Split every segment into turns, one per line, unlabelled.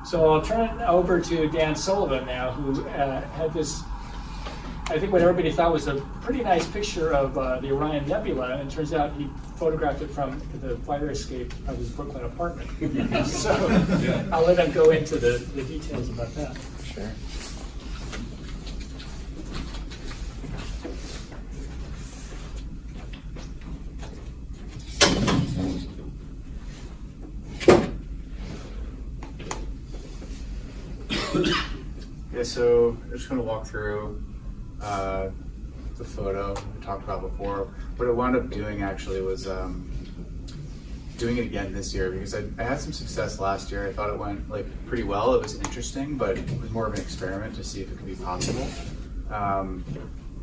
So I'll turn over to Dan Sullivan now, who had this, I think what everybody thought was a pretty nice picture of the Orion Nebula, and it turns out he photographed it from the fire escape of his Brooklyn apartment. So I'll let him go into the details about that.
Sure. Yeah, so I'm just going to walk through the photo we talked about before. What I wound up doing actually was doing it again this year because I had some success last year. I thought it went pretty well. It was interesting, but it was more of an experiment to see if it could be possible.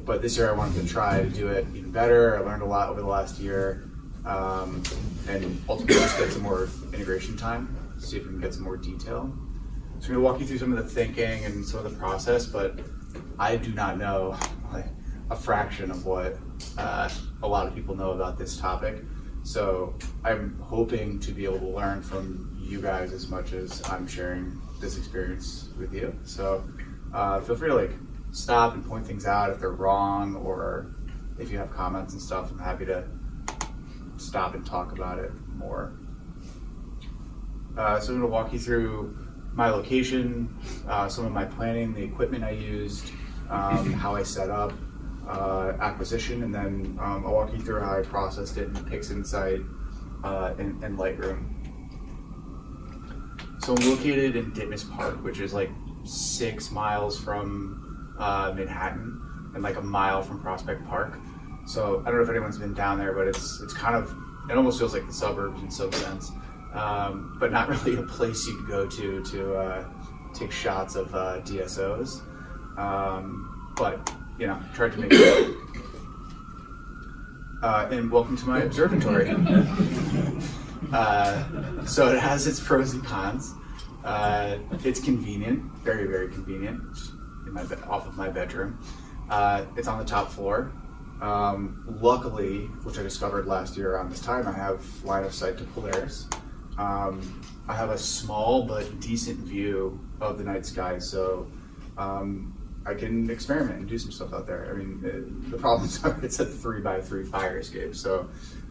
But this year I wanted to try to do it even better. I learned a lot over the last year, and ultimately just get some more integration time, see if we can get some more detail. So I'm going to walk you through some of the thinking and some of the process, but I do not know a fraction of what a lot of people know about this topic. So I'm hoping to be able to learn from you guys as much as I'm sharing this experience with you. So feel free to stop and point things out if they're wrong, or if you have comments and stuff, I'm happy to stop and talk about it more. So I'm going to walk you through my location, some of my planning, the equipment I used, how I set up, acquisition, and then I'll walk you through how I processed it in PixInsight and Lightroom. So I'm located in Ditmas Park, which is 6 miles from Manhattan and a mile from Prospect Park. So I don't know if anyone's been down there, but it's kind of, it almost feels like the suburbs in some sense. But not really a place you'd go to take shots of DSOs. But tried to make it. And welcome to my observatory. So it has its pros and cons. It's convenient, very, very convenient, off of my bedroom. It's on the top floor. Luckily, which I discovered last year around this time, I have line of sight to Polaris. I have a small but decent view of the night sky, so I can experiment and do some stuff out there. I mean, the problems are it's a 3x3 fire escape, so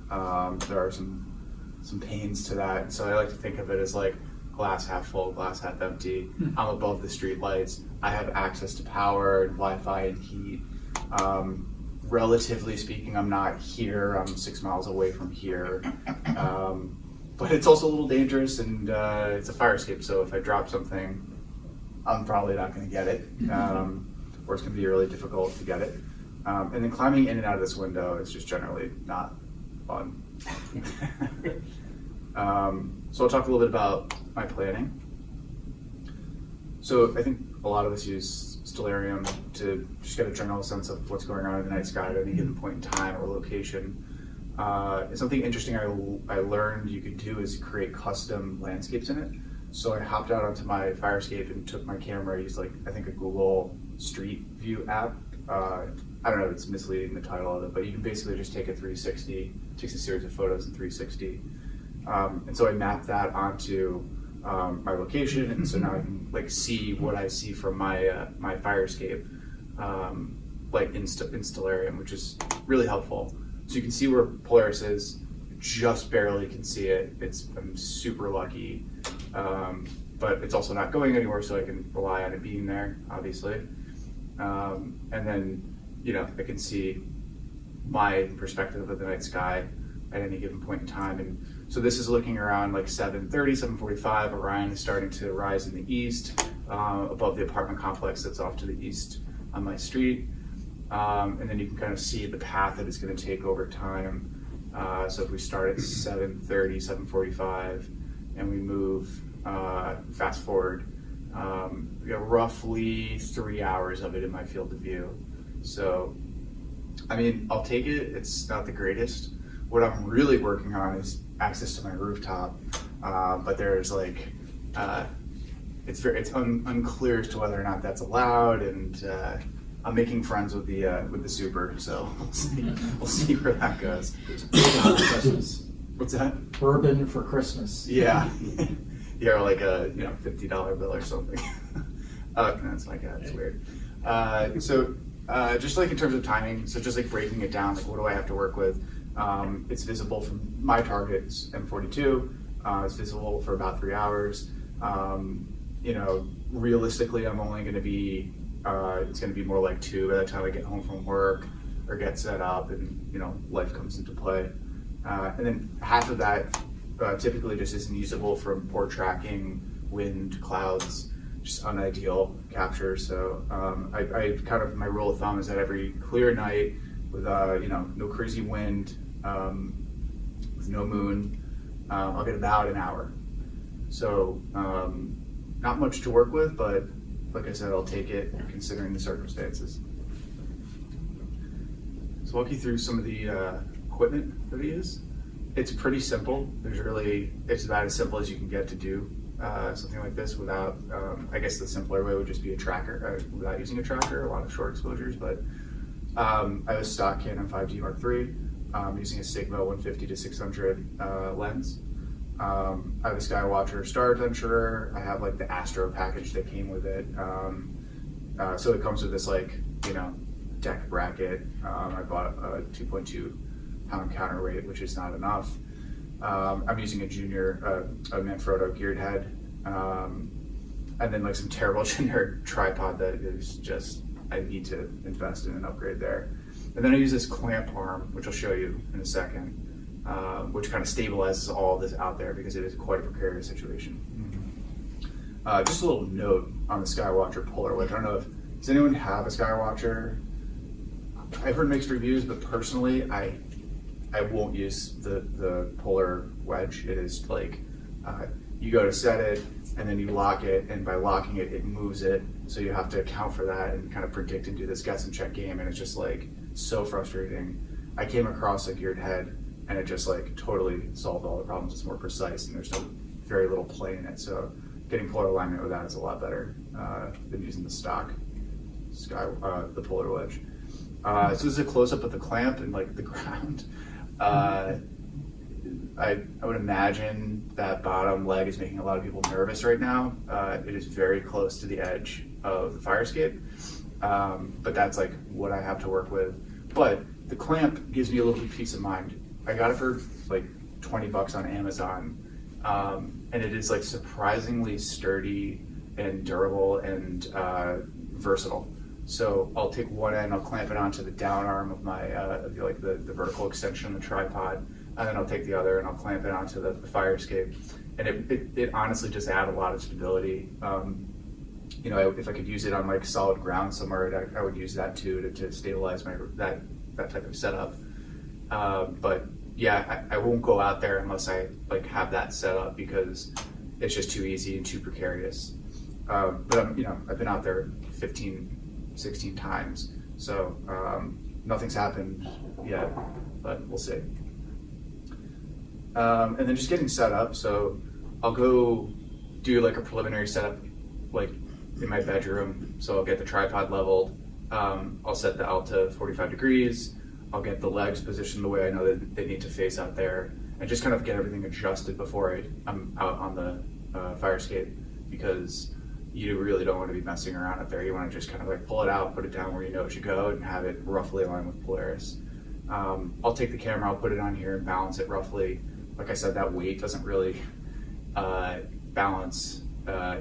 there are some pains to that. So I like to think of it as glass half full, glass half empty. I'm above the street lights. I have access to power and Wi-Fi and heat. Relatively speaking, I'm not here. I'm 6 miles away from here. But it's also a little dangerous, and it's a fire escape, so if I drop something, I'm probably not going to get it, or it's going to be really difficult to get it. And then climbing in and out of this window is just generally not fun. So I'll talk a little bit about my planning. So I think a lot of us use Stellarium to just get a general sense of what's going on in the night sky at any given point in time or location. And something interesting I learned you could do is create custom landscapes in it. So I hopped out onto my fire escape and took my camera, used I think a Google Street View app. I don't know if it's misleading the title of it, but you can basically just take a 360, takes a series of photos in 360. And so I mapped that onto my location, and so now I can see what I see from my my fire escape in Stellarium, which is really helpful. So you can see where Polaris is, just barely can see it. I'm super lucky, but it's also not going anywhere, so I can rely on it being there, obviously. And then, I can see my perspective of the night sky at any given point in time. And so this is looking around 7:30, 7:45. Orion is starting to rise in the east, above the apartment complex that's off to the east on my street. And then you can kind of see the path that it's going to take over time. So if we start at 7:30, 7:45, and we move fast forward, we got roughly 3 hours of it in my field of view. So, I mean, I'll take it. It's not the greatest. What I'm really working on is access to my rooftop, but there's it's unclear as to whether or not that's allowed, and I'm making friends with the super, so we'll see where that goes. What's that?
Bourbon for Christmas.
Yeah. Yeah, or like a $50 bill or something. That's my cat. It's weird. Just like in terms of timing, so just like breaking it down, like what do I have to work with? It's visible from my target, it's M42. It's visible for about 3 hours. Realistically, I'm only going to be. It's going to be more like 2 by the time I get home from work or get set up, and life comes into play. And then half of that typically just isn't usable from poor tracking, wind, clouds, just unideal capture. So I kind of, my rule of thumb is that every clear night with no crazy wind, with no moon, I'll get about an hour. So not much to work with, but like I said, I'll take it considering the circumstances. So walk you through some of the equipment that we use. It's pretty simple. It's about as simple as you can get to do something like this without, I guess the simpler way would just be a tracker, without using a tracker, a lot of short exposures, but I have a stock Canon 5D Mark III. I'm using a Sigma 150 to 600 lens. I have a Skywatcher Star Adventurer. I have like the Astro package that came with it. So it comes with this deck bracket. I bought a 2.2 pound counterweight, which is not enough. I'm using a Manfrotto geared head. And then like some terrible generic tripod that is just, I need to invest in an upgrade there. And then I use this clamp arm, which I'll show you in a second, which kind of stabilizes all of this out there because it is quite a precarious situation. Just a little note on the Skywatcher Polar Wedge. I don't know does anyone have a Skywatcher? I've heard mixed reviews, but personally, I won't use the Polar Wedge. It is like, you go to set it, and then you lock it, and by locking it, it moves it. So you have to account for that and kind of predict and do this guess and check game, and it's just like so frustrating. I came across a geared head, and it just like totally solved all the problems. It's more precise, and there's very little play in it. So getting polar alignment with that is a lot better than using the stock the Polar Wedge. So this is a close-up of the clamp and like the ground. I would imagine that bottom leg is making a lot of people nervous right now. It is very close to the edge of the fire escape, but that's like what I have to work with. But the clamp gives me a little peace of mind. I got it for like $20 on Amazon, and it is like surprisingly sturdy and durable and versatile. So I'll take one end, I'll clamp it onto the down arm of my the vertical extension of the tripod, and then I'll take the other and I'll clamp it onto the fire escape. And it honestly just adds a lot of stability. If I could use it on like solid ground somewhere, I would use that too to stabilize that type of setup. But yeah, I won't go out there unless I like have that set up because it's just too easy and too precarious. But I've been out there 16 times, so nothing's happened yet, but we'll see. And then just getting set up, so I'll go do like a preliminary setup like in my bedroom. So I'll get the tripod leveled, I'll set the Alta 45 degrees, I'll get the legs positioned the way I know that they need to face out there, and just kind of get everything adjusted before I'm out on the fire escape, because you really don't want to be messing around up there. You want to just kind of like pull it out, put it down where you know it should go, and have it roughly aligned with Polaris. I'll take the camera, I'll put it on here and balance it roughly. Like I said, that weight doesn't really balance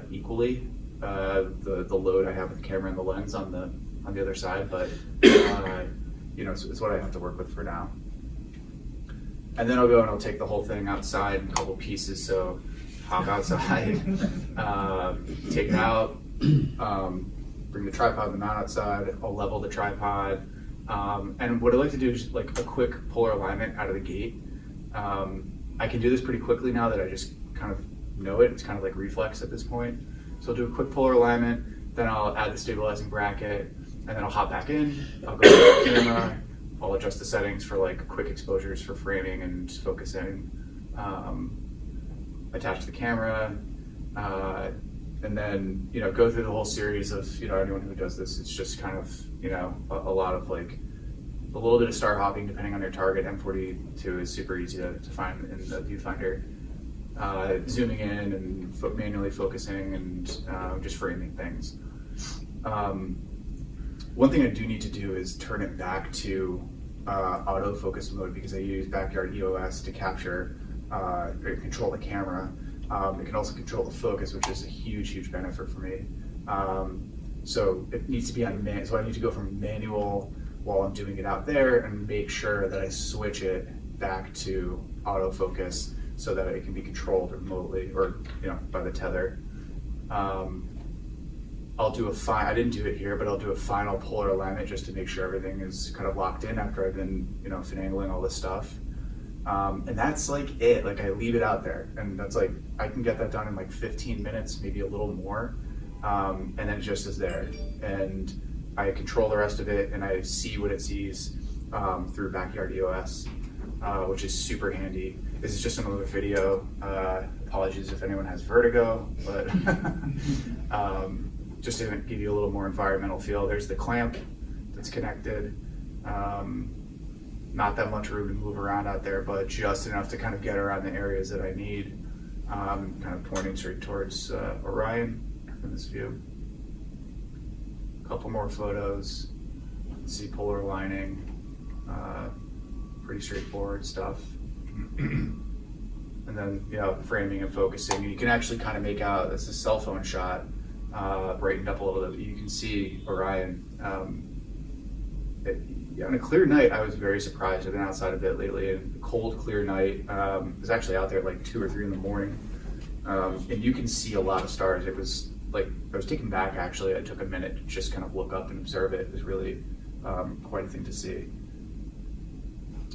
equally the load I have with the camera and the lens on the other side, but it's what I have to work with for now. And then I'll go and I'll take the whole thing outside in a couple pieces. So hop outside, take it out, bring the tripod and the mount outside, I'll level the tripod. And what I like to do is like a quick polar alignment out of the gate. I can do this pretty quickly now that I just kind of know it. It's kind of like reflex at this point. So I'll do a quick polar alignment, then I'll add the stabilizing bracket, and then I'll hop back in, I'll go to the camera, I'll adjust the settings for like quick exposures for framing and focusing, attach the camera, and then go through the whole series of anyone who does this. It's just kind of a lot of like a little bit of star hopping depending on your target. M42 is super easy to find in the viewfinder. Zooming in and manually focusing and just framing things. One thing I do need to do is turn it back to autofocus mode, because I use backyard EOS to capture or control the camera. It can also control the focus, which is a huge benefit for me. So it needs to be on manual. So I need to go from manual while I'm doing it out there and make sure that I switch it back to autofocus so that it can be controlled remotely or by the tether. I'll do I didn't do it here, but I'll do a final polar alignment just to make sure everything is kind of locked in after I've been finagling all this stuff. And that's like it. Like I leave it out there, and that's like I can get that done in like 15 minutes, maybe a little more, and then it just is there. And I control the rest of it, and I see what it sees through backyard EOS, which is super handy. This is just another video. Apologies if anyone has vertigo, but just to give you a little more environmental feel. There's the clamp that's connected. Not that much room to move around out there, but just enough to kind of get around the areas that I need. Kind of pointing straight towards Orion in this view. A couple more photos. Let's see, polar aligning. Pretty straightforward stuff. And then, framing and focusing. And you can actually kind of make out, it's a cell phone shot, brightened up a little bit. You can see Orion. On a clear night, I was very surprised. I've been outside a bit lately. A cold, clear night. I was actually out there at like 2 or 3 in the morning. And you can see a lot of stars. It was like, I was taken back actually. I took a minute to just kind of look up and observe it. It was really quite a thing to see.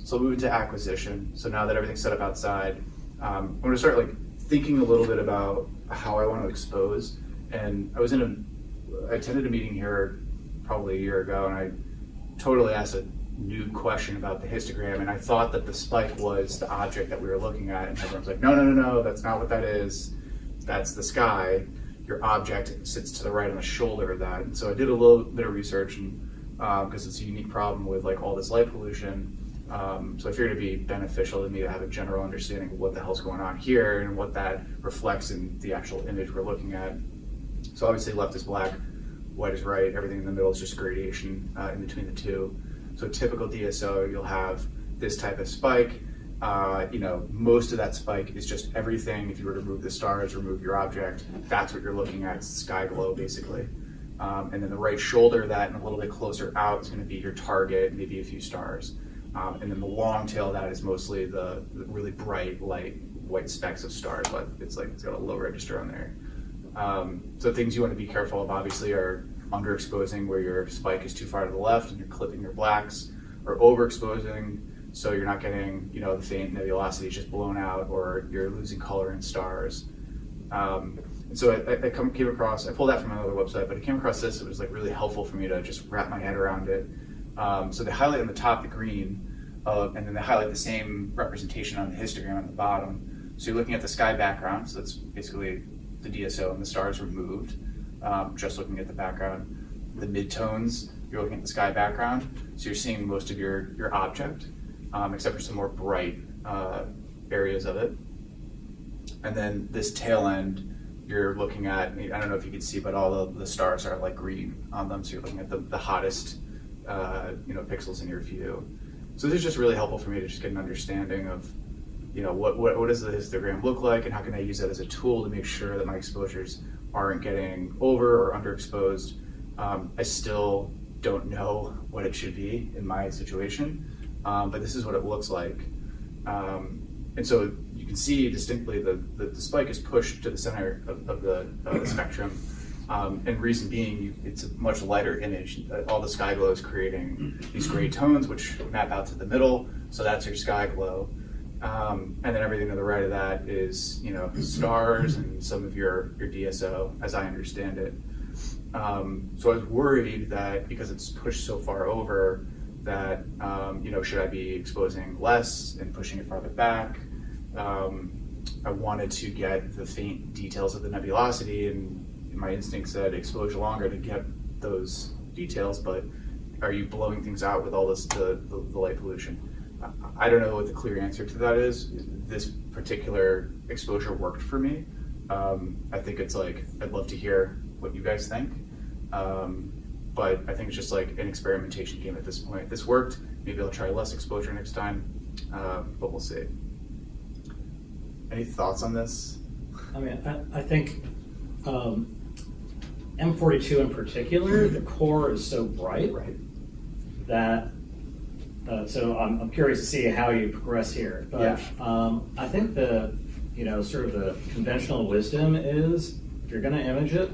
So I'll move into acquisition. So now that everything's set up outside, I'm going to start like thinking a little bit about how I want to expose. And I attended a meeting here probably a year ago, and I totally asked a new question about the histogram, and I thought that the spike was the object that we were looking at, and everyone's like, no, that's not what that is. That's the sky. Your object sits to the right on the shoulder of that. And so I did a little bit of research, and because it's a unique problem with like all this light pollution. So I figured it'd be beneficial to me to have a general understanding of what the hell's going on here and what that reflects in the actual image we're looking at. So obviously left is black, white is right, everything in the middle is just gradation in between the two. So typical DSO, you'll have this type of spike. Most of that spike is just everything. If you were to remove the stars, remove your object, that's what you're looking at. It's sky glow basically. And then the right shoulder of that and a little bit closer out is going to be your target, maybe a few stars. And then the long tail of that is mostly the really bright, light, white specks of stars, but it's got a low register on there. So things you want to be careful of obviously are underexposing where your spike is too far to the left and you're clipping your blacks, or overexposing so you're not getting the faint nebulosity just blown out, or you're losing color in stars. And so I came across, I pulled that from another website, but I came across this. It was like really helpful for me to just wrap my head around it. So they highlight on the top the green, and then they highlight the same representation on the histogram on the bottom. So you're looking at the sky background, so that's basically the DSO and the stars removed, just looking at the background. The midtones, you're looking at the sky background, so you're seeing most of your object, except for some more bright areas of it. And then this tail end, you're looking at, I don't know if you can see, but all the stars are like green on them, so you're looking at the hottest pixels in your view. So this is just really helpful for me to just get an understanding of what does the histogram look like, and how can I use that as a tool to make sure that my exposures aren't getting over or underexposed. I still don't know what it should be in my situation, but this is what it looks like. And so you can see distinctly the spike is pushed to the center of the spectrum. And reason being, it's a much lighter image. All the sky glow is creating these gray tones, which map out to the middle. So that's your sky glow. And then everything to the right of that is, stars and some of your DSO, as I understand it. So I was worried that because it's pushed so far over, that should I be exposing less and pushing it farther back? I wanted to get the faint details of the nebulosity, and my instinct said exposure longer to get those details, but are you blowing things out with all this the light pollution? I don't know what the clear answer to that is. This particular exposure worked for me. I think it's like, I'd love to hear what you guys think. But I think it's just like an experimentation game at this point. This worked, maybe I'll try less exposure next time, but we'll see. Any thoughts on this?
I mean, I think M42 in particular, the core is so bright that, so I'm curious to see how you progress here. But I think the, sort of the conventional wisdom is, if you're gonna image it,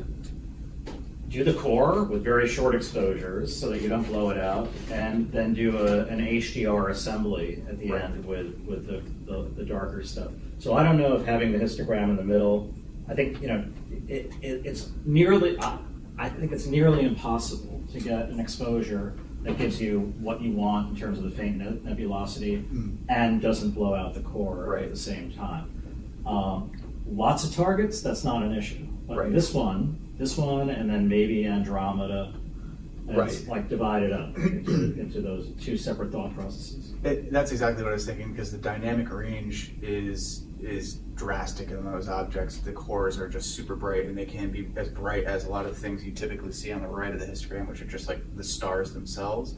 do the core with very short exposures so that you don't blow it out, and then do an HDR assembly at the end with the darker stuff. So I don't know if having the histogram in the middle, I think it's nearly, I think it's nearly impossible to get an exposure that gives you what you want in terms of the faint nebulosity and doesn't blow out the core at the same time. Lots of targets, that's not an issue. But this one, and then maybe Andromeda, it's like divided up into those two separate thought processes.
That's exactly what I was thinking, because the dynamic range is drastic in those objects. The cores are just super bright, and they can be as bright as a lot of the things you typically see on the right of the histogram, which are just like the stars themselves.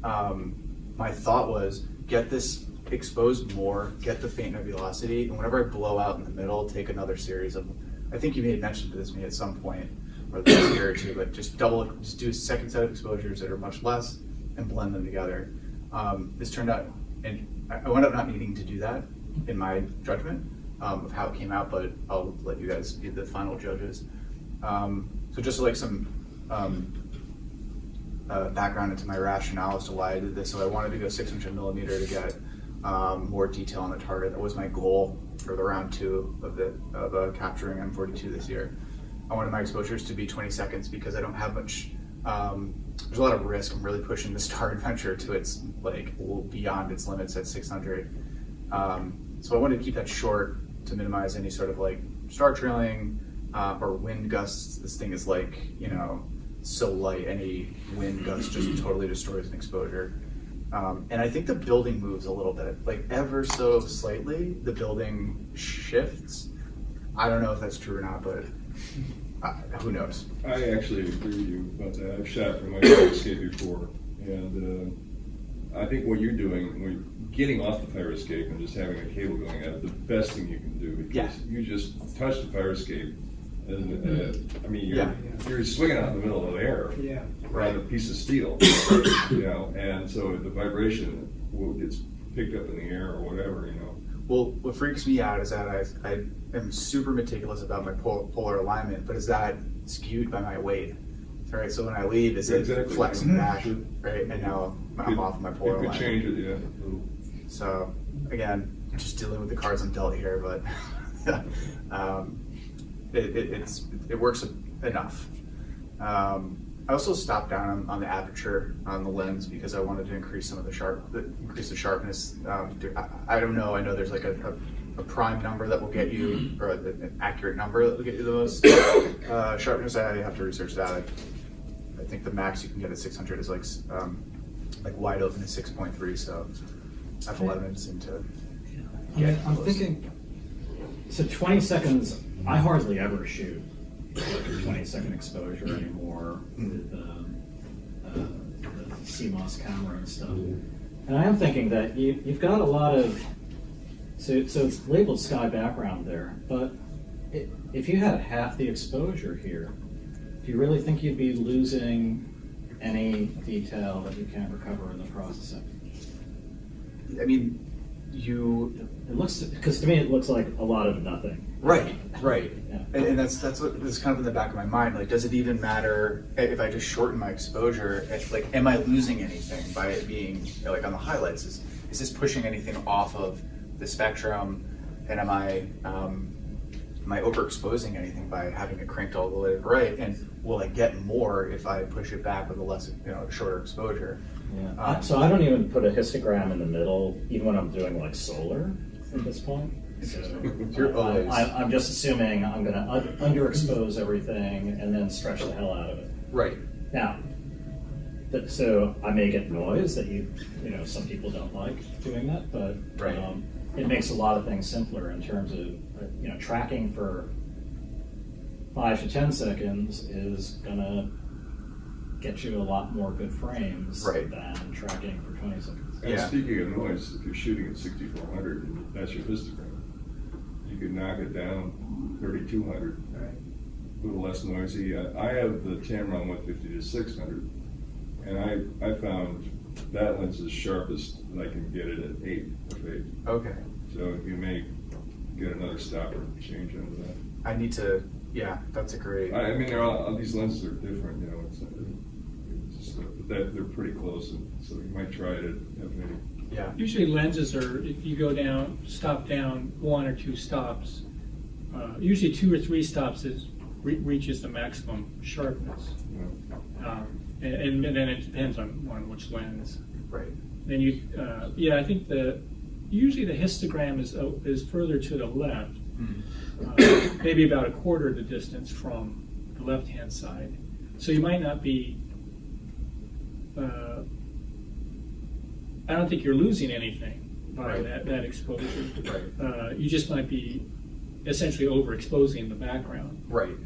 My thought was, get this exposed more, get the faint nebulosity, and whenever I blow out in the middle, take another series of, I think you may have mentioned this to me at some point, or the last year or two, but just do a second set of exposures that are much less and blend them together. This turned out, and I wound up not needing to do that in my judgment of how it came out, but I'll let you guys be the final judges. So just like some background into my rationale as to why I did this. So I wanted to go 600 millimeter to get more detail on the target. That was my goal for the round 2 of capturing M42 this year. I wanted my exposures to be 20 seconds because I don't have much, there's a lot of risk. I'm really pushing the Star Adventure to its, like, beyond its limits at 600. So I wanted to keep that short to minimize any sort of like star trailing or wind gusts. This thing is like, so light, any wind gust just totally destroys an exposure. And I think the building moves a little bit, like ever so slightly, the building shifts. I don't know if that's true or not, but who knows?
I actually agree with you about that. I've shot from my fire escape before, and I think what you're doing, when you're getting off the fire escape and just having a cable going at it, the best thing you can do, because you just touch the fire escape, and I mean, you're swinging out in the middle of the air, around a piece of steel, and so the vibration gets picked up in the air or whatever,
Well, what freaks me out is that I am super meticulous about my polar alignment, but is that skewed by my weight? Right, so when I leave, it's flex and dash, right? And now I'm off my polar alignment.
It could change it,
So again, just dealing with the cards I'm dealt here, but it works enough. I also stopped down on the aperture on the lens because I wanted to increase some of the sharpness. I don't know. I know there's like a prime number that will get you, or an accurate number that will get you the most sharpness. I have to research that. I think the max you can get at 600 is like wide open is 6.3. So f11 seemed to.
I'm thinking. So 20 seconds. I hardly ever shoot like a 20-second exposure anymore with the CMOS camera and stuff. And I am thinking that you've got a lot of, so it's labeled sky background there, but if you had half the exposure here, do you really think you'd be losing any detail that you can't recover in the processing?
I mean,
it looks, because to me it looks like a lot of nothing.
Right.
Yeah.
And that's what is kind of in the back of my mind. Like, does it even matter if I just shorten my exposure? Like, am I losing anything by it being like on the highlights? Is this pushing anything off of the spectrum? And am I overexposing anything by having it cranked all the way to the right? And will I get more if I push it back with a less, shorter exposure?
Yeah. So I don't even put a histogram in the middle, even when I'm doing like solar at this point. So I'm just assuming I'm going to underexpose everything and then stretch the hell out of it.
Right.
Now, So I may get noise that some people don't like doing that, but
Right.
It makes a lot of things simpler in terms of tracking for 5 to 10 seconds is gonna get you a lot more good frames
Right.
than tracking for 20 seconds.
And
Yeah.
speaking of noise, if you're shooting at 6400, and that's your histogram, you could knock it down 3200.
Right.
A little less noisy. I have the Tamron 150 to 600, and I found that lens is sharpest, and I can get it at 8 of 8.
Okay.
So you may get another stopper change into that.
I need to. Yeah, that's a great.
I mean, these lenses are different, it's just, but they're pretty close, and so you might try it at F80.
Yeah.
Usually lenses are, if you go down, stop down 1 or 2 stops, usually 2 or 3 stops reaches the maximum sharpness. And then it depends on which lens.
Right.
Then I think usually the histogram is further to the left, maybe about a quarter of the distance from the left-hand side. So you might not be. I don't think you're losing anything by
Right.
that exposure.
Right.
You just might be essentially overexposing the background
Right.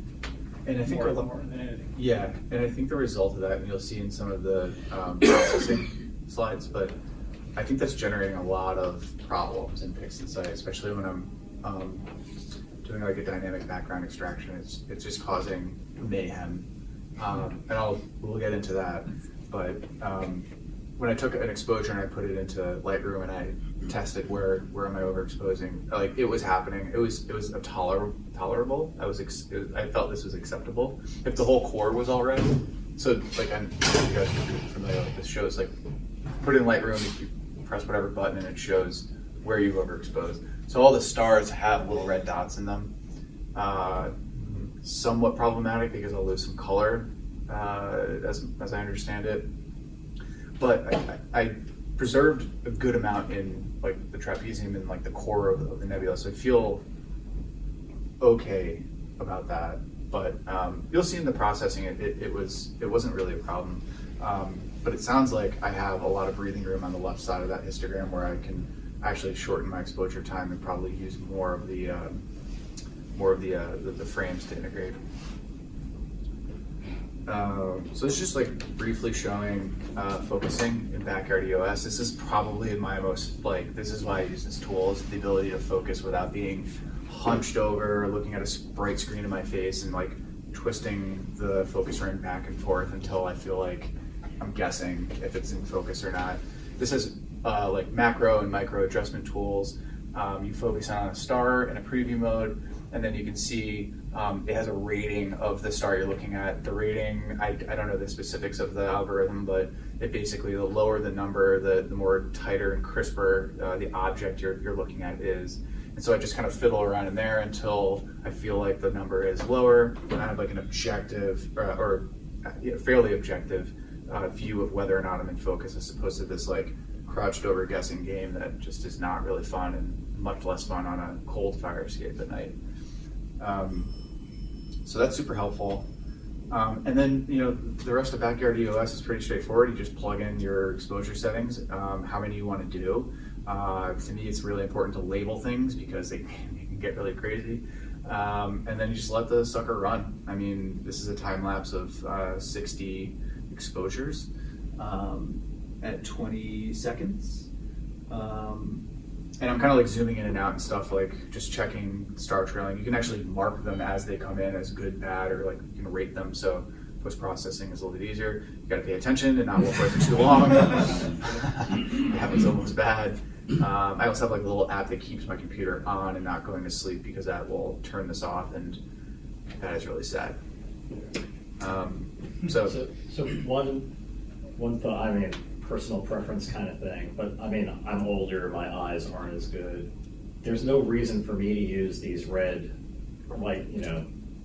And I think
more than anything.
Yeah, and I think the result of that, and you'll see in some of the processing slides, but I think that's generating a lot of problems in PixInsight, especially when I'm doing like a dynamic background extraction. It's just causing mayhem, and we'll get into that. But when I took an exposure and I put it into Lightroom and I tested where am I overexposing, like it was happening. It was a tolerable. I felt this was acceptable. If the whole core was all red, so like I'm you guys are familiar with this, shows like put it in Lightroom, you press whatever button and it shows where you've overexposed. So all the stars have little red dots in them. Somewhat problematic because I'll lose some color as I understand it. But I preserved a good amount in like the trapezium and like the core of the nebula, so I feel okay about that. But you'll see in the processing it wasn't really a problem. But it sounds like I have a lot of breathing room on the left side of that histogram where I can actually shorten my exposure time and probably use more of the frames to integrate. So it's just like briefly showing focusing in Backyard EOS. This is probably my most, this is why I use this tool, is the ability to focus without being hunched over, looking at a bright screen in my face and like twisting the focus ring back and forth until I feel like I'm guessing if it's in focus or not. This is like macro and micro adjustment tools. You focus on a star in a preview mode, and then you can see it has a rating of the star you're looking at. The rating, I don't know the specifics of the algorithm, but it basically, the lower the number, the more tighter and crisper the object you're looking at is. And so I just kind of fiddle around in there until I feel like the number is lower, and I have like an objective, or fairly objective view of whether or not I'm in focus, as opposed to this like crouched over guessing game that just is not really fun and much less fun on a cold fire escape at night. So that's super helpful. And then, the rest of Backyard EOS is pretty straightforward. You just plug in your exposure settings, how many you want to do. To me, it's really important to label things because they can get really crazy. And then you just let the sucker run. I mean, this is a time lapse of 60 exposures at 20 seconds. And I'm kind of like zooming in and out and stuff, like just checking star trailing. You can actually mark them as they come in as good, bad, or like you can rate them. So post-processing is a little bit easier. You got to pay attention and not walk away for too long. It happens almost bad. I also have like a little app that keeps my computer on and not going to sleep because that will turn this off, and that is really sad. So
one thought, I mean, personal preference kind of thing, but I mean, I'm older, my eyes aren't as good. There's no reason for me to use these red,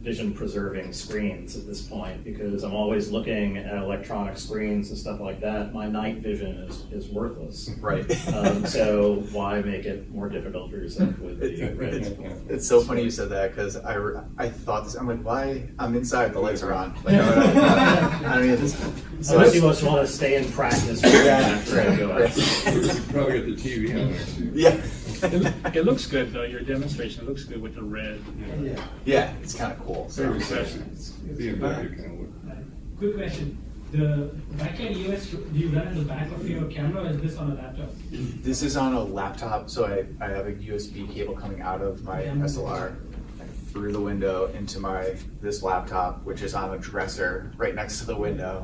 vision preserving screens at this point, because I'm always looking at electronic screens and stuff like that. My night vision is worthless.
Right.
So why make it more difficult for yourself with the red?
It's so funny you said that, because I thought this. I'm like, why? I'm inside. The lights are on. Like, I don't need this. So
Unless you must want to stay in practice. After I go out.
You probably got the TV on there too.
Yeah.
It looks good though. Your demonstration looks good with the red.
Yeah, it's kind of cool. So.
Very refreshing. BMW kind of look.
Quick question. The backend EOS, do you run in the back of your camera, or is this on a laptop?
This is on a laptop, so I have a USB cable coming out of my SLR and through the window into this laptop, which is on a dresser right next to the window.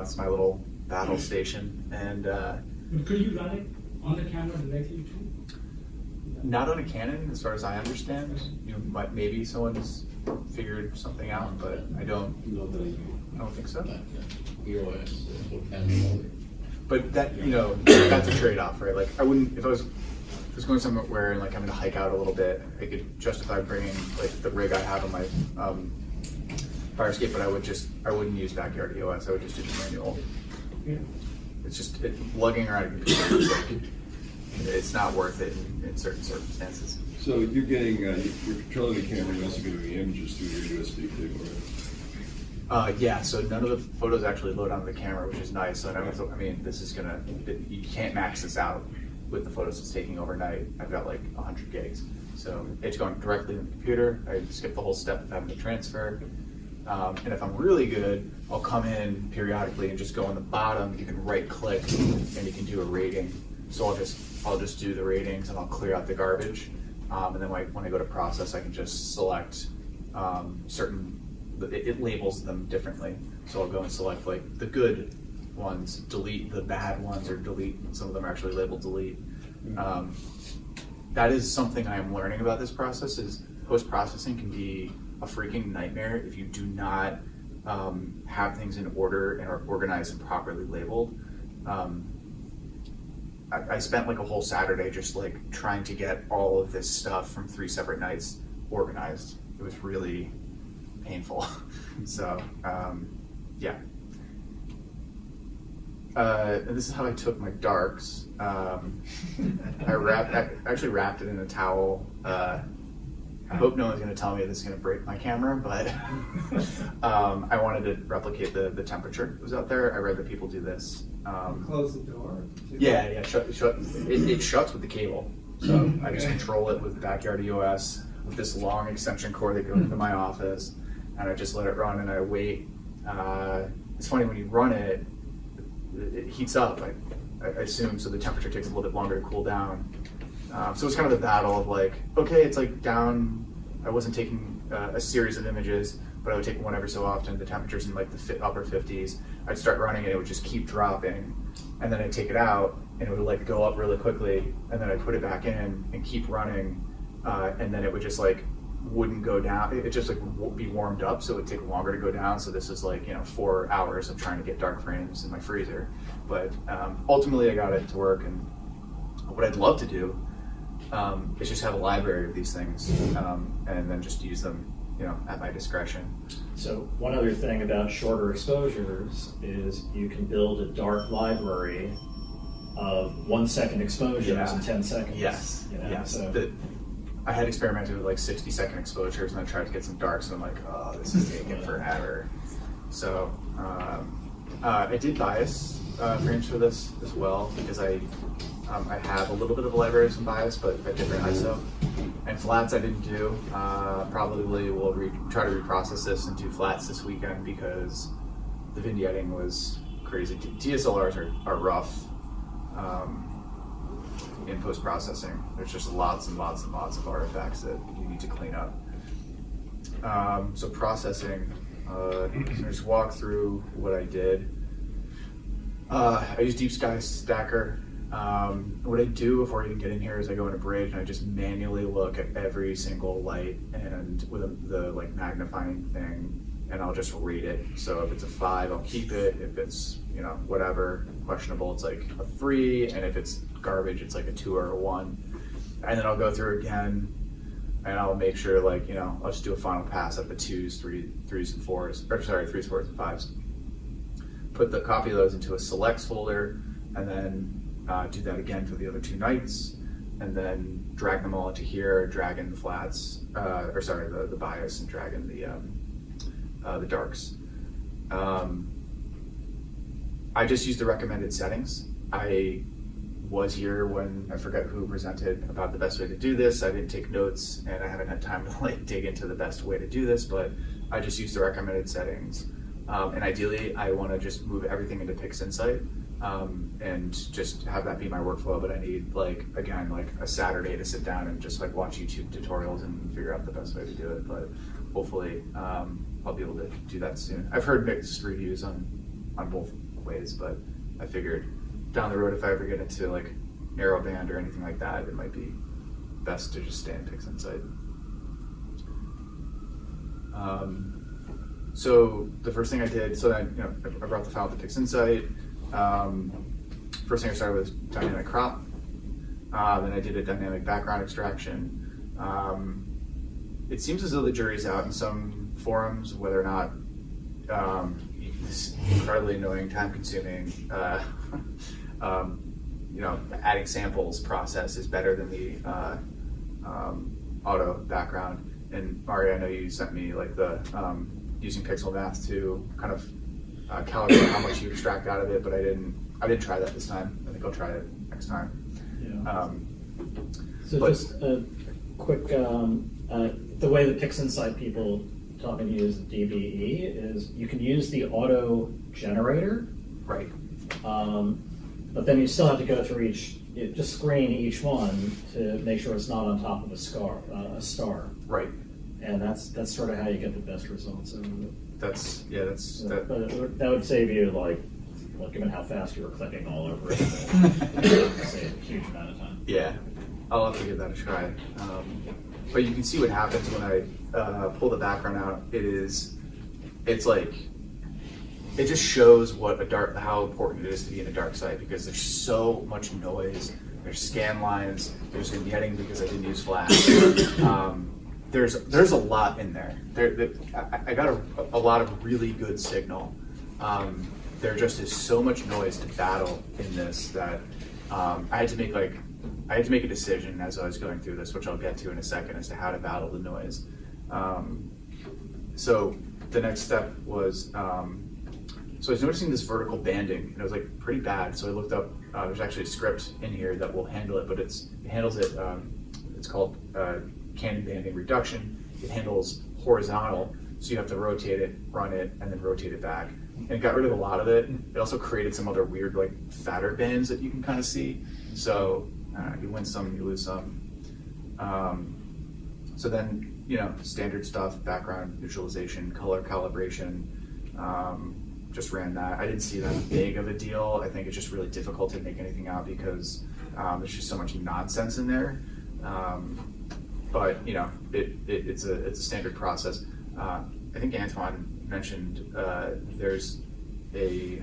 It's my little battle station, and
But could you run it on the camera directly too?
not on a Canon, as far as I understand. Maybe someone's figured something out, but I don't think so.
EOS for camera.
But that, that's a trade-off, right? Like, I wouldn't, if I was going somewhere and like I'm gonna hike out a little bit, I could justify bringing like the rig I have on my fire escape, but I wouldn't use backyard EOS. I would just do the manual.
Yeah.
It's just lugging around a computer is like, it's not worth it in certain circumstances.
So you're getting, you're controlling the camera, you're also getting the images through your USB cable, right?
Yeah, so none of the photos actually load onto the camera, which is nice. So this is you can't max this out with the photos it's taking overnight. I've got like 100 gigs. So it's going directly to the computer. I skip the whole step of having to transfer. And if I'm really good, I'll come in periodically and just go on the bottom. You can right click and you can do a rating. So I'll just do the ratings and I'll clear out the garbage. And then when I go to process, I can just select it labels them differently. So I'll go and select like the good ones, delete the bad ones, or delete, some of them are actually labeled delete. That is something I am learning about this process, is post-processing can be a freaking nightmare if you do not have things in order and are organized and properly labeled. I spent like a whole Saturday just like trying to get all of this stuff from 3 separate nights organized. It was really painful. So, yeah. And this is how I took my darks. I actually wrapped it in a towel. I hope no one's going to tell me this is going to break my camera, but I wanted to replicate the temperature that was out there. I read that people do this.
Close the door?
Yeah, it shuts with the cable. So I just control it with backyard EOS with this long extension cord that goes into my office, and I just let it run and I wait. It's funny, when you run it, it heats up, I assume, so the temperature takes a little bit longer to cool down. So it's kind of a battle of like, okay, it's like down, I wasn't taking a series of images, but I would take one every so often. The temperature's in like the upper 50s. I'd start running and it would just keep dropping. And then I'd take it out and it would like go up really quickly. And then I'd put it back in and keep running. And then it would just like, wouldn't go down. It just like be warmed up, so it would take longer to go down. So this is like, 4 hours of trying to get dark frames in my freezer. But ultimately I got it to work. And what I'd love to do is just have a library of these things and then just use them at my discretion.
So one other thing about shorter exposures is you can build a dark library of 1 second exposures in 10 seconds.
Yes, yes.
So.
I had experimented with like 60-second exposures and I tried to get some darks, and I'm like, oh, this is taking forever. So I did bias frames for this as well, because I have a little bit of a library of some bias, but a different ISO. And flats I didn't do. Probably will try to reprocess this and do flats this weekend, because the vignetting was crazy. DSLRs are rough in post-processing. There's just lots and lots and lots of artifacts that you need to clean up. So processing, just walk through what I did. I use Deep Sky Stacker. What I do before I even get in here is I go in a bridge and I just manually look at every single light and with the like magnifying thing, and I'll just rate it. So if it's a 5, I'll keep it. If it's whatever questionable, it's like a 3, and if it's garbage, it's like a 2 or a 1. And then I'll go through again, and I'll make sure, like, you know, I'll just do a final pass at the 2s, 3s, and 4s, or sorry, 3s, 4s, and 5s. Put the copy of those into a selects folder, and then do that again for the other 2 nights, and then drag them all into here, drag in the flats, or sorry, the bias, and drag in the darks. I just use the recommended settings. I was here when I forget who presented about the best way to do this. I didn't take notes, and I haven't had time to like dig into the best way to do this, but I just use the recommended settings. And ideally, I want to just move everything into PixInsight and just have that be my workflow. But I need, like, again, like a Saturday to sit down and just like watch YouTube tutorials and figure out the best way to do it. But hopefully, I'll be able to do that soon. I've heard mixed reviews on both ways, but I figured down the road, if I ever get into like narrowband or anything like that, it might be best to just stay in PixInsight. So the first thing I did, so then, you know, I brought the file to PixInsight. First thing I started was dynamic crop. Then I did a dynamic background extraction. It seems as though the jury's out in some forums whether or not this incredibly annoying, time-consuming, you know, adding samples process is better than the auto background. And Mari, I know you sent me like the using pixel math to kind of calibrate how much you extract out of it, but I didn't try that this time. I think I'll try it next time.
Yeah. So just a quick, the way the PixInsight people taught me to use the DBE is you can use the auto generator,
Right.
but then you still have to go through just screen each one to make sure it's not on top of a star.
Right.
And that's sort of how you get the best results.
That.
But that would save you, like, well, given how fast you were clicking all over it, it would save a huge amount of time.
Yeah, I'll have to give that a try. But you can see what happens when I pull the background out. It's like, it just shows how important it is to be in a dark site, because there's so much noise. There's scan lines. There's vignetting because I didn't use flash. There's a lot in there. I got a lot of really good signal. There just is so much noise to battle in this that I had to make a decision as I was going through this, which I'll get to in a second, as to how to battle the noise. So the next step was, so I was noticing this vertical banding, and it was like pretty bad. So I looked up, there's actually a script in here that will handle it, but it handles it, it's called Cannon banding reduction. It handles horizontal, so you have to rotate it, run it, and then rotate it back. And it got rid of a lot of it. It also created some other weird, like, fatter bands that you can kind of see. So you win some, you lose some. So then, you know, standard stuff, background visualization, color calibration, just ran that. I didn't see that big of a deal. I think it's just really difficult to make anything out because there's just so much nonsense in there. But, you know, it's a standard process. I think Antoine mentioned there's a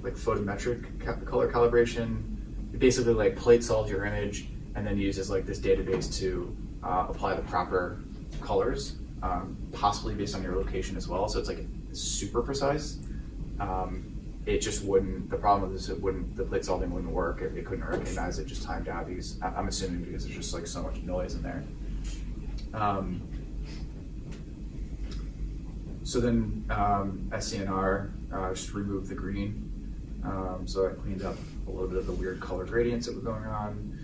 like photometric color calibration. It basically like plate solves your image and then uses like this database to apply the proper colors, possibly based on your location as well. So it's like super precise. It just wouldn't. The problem with this, the plate solving wouldn't work. It couldn't recognize it, just timed out, because I'm assuming because there's just like so much noise in there. So then SCNR just removed the green. So I cleaned up a little bit of the weird color gradients that were going on.